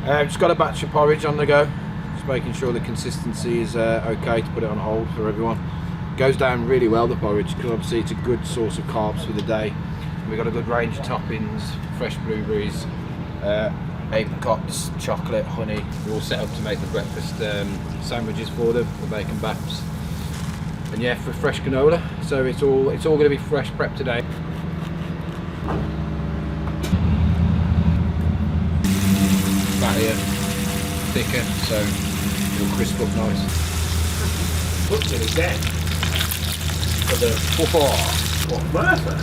Just got a batch of porridge on the go. Just making sure the consistency is okay to put it on hold for everyone. Goes down really well, the porridge, because obviously it's a good source of carbs for the day. We've got a good range of toppings, fresh blueberries, apricots, chocolate, honey. We're all set up to make the breakfast sandwiches for them, the bacon baps. And yeah, for fresh canola, so it's all going to be fresh prep today. Fattier, thicker, so it'll crisp up nice. Puts it again. For the What, Murphy?